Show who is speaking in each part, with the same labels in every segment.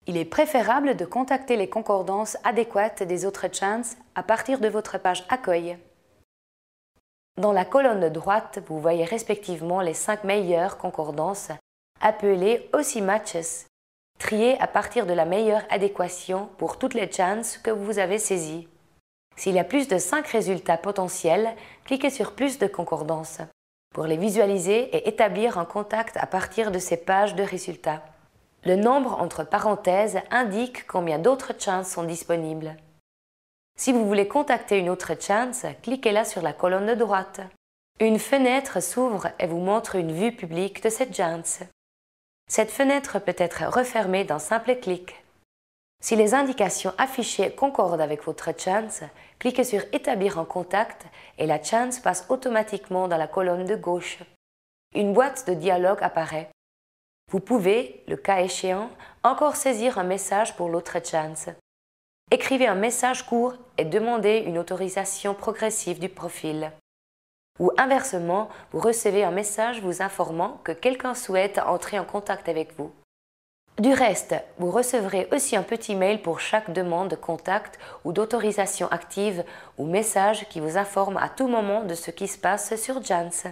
Speaker 1: Il est préférable de contacter les concordances adéquates des autres chants à partir de votre page accueil. Dans la colonne de droite, vous voyez respectivement les 5 meilleures concordances, appelées aussi matches, triées à partir de la meilleure adéquation pour toutes les chants que vous avez saisies. S'il y a plus de 5 résultats potentiels, cliquez sur plus de concordances pour les visualiser et établir un contact à partir de ces pages de résultats. Le nombre entre parenthèses indique combien d'autres chants sont disponibles. Si vous voulez contacter une autre chant, cliquez là sur la colonne de droite. Une fenêtre s'ouvre et vous montre une vue publique de cette chant. Cette fenêtre peut être refermée d'un simple clic. Si les indications affichées concordent avec votre chant, cliquez sur « Établir un contact » et la chant passe automatiquement dans la colonne de gauche. Une boîte de dialogue apparaît. Vous pouvez, le cas échéant, encore saisir un message pour l'autre chant. Écrivez un message court et demandez une autorisation progressive du profil. Ou inversement, vous recevez un message vous informant que quelqu'un souhaite entrer en contact avec vous. Du reste, vous recevrez aussi un petit mail pour chaque demande de contact ou d'autorisation active ou message qui vous informe à tout moment de ce qui se passe sur Chance.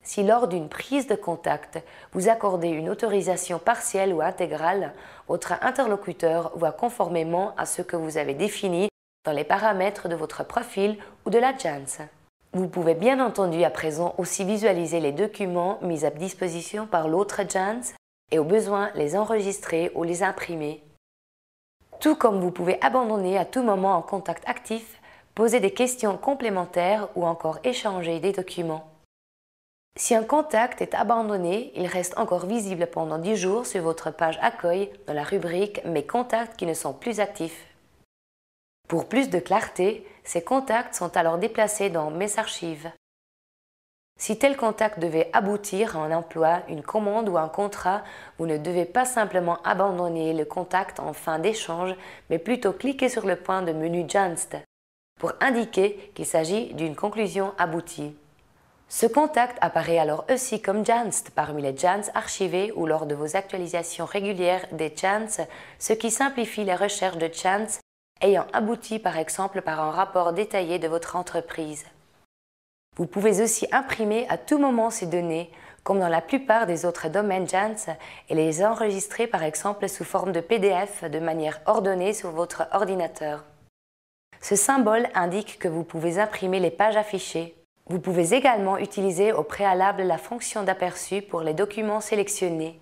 Speaker 1: Si lors d'une prise de contact, vous accordez une autorisation partielle ou intégrale, votre interlocuteur voit conformément à ce que vous avez défini dans les paramètres de votre profil ou de la Chance. Vous pouvez bien entendu à présent aussi visualiser les documents mis à disposition par l'autre Chance et au besoin les enregistrer ou les imprimer. Tout comme vous pouvez abandonner à tout moment un contact actif, poser des questions complémentaires ou encore échanger des documents. Si un contact est abandonné, il reste encore visible pendant 10 jours sur votre page accueil dans la rubrique « Mes contacts qui ne sont plus actifs ». Pour plus de clarté, ces contacts sont alors déplacés dans « Mes archives ». Si tel contact devait aboutir à un emploi, une commande ou un contrat, vous ne devez pas simplement abandonner le contact en fin d'échange, mais plutôt cliquer sur le point de menu Janst pour indiquer qu'il s'agit d'une conclusion aboutie. Ce contact apparaît alors aussi comme Janst parmi les chants archivés ou lors de vos actualisations régulières des chants, ce qui simplifie les recherches de chants ayant abouti par exemple par un rapport détaillé de votre entreprise. Vous pouvez aussi imprimer à tout moment ces données, comme dans la plupart des autres domaines Chance, et les enregistrer par exemple sous forme de PDF de manière ordonnée sur votre ordinateur. Ce symbole indique que vous pouvez imprimer les pages affichées. Vous pouvez également utiliser au préalable la fonction d'aperçu pour les documents sélectionnés.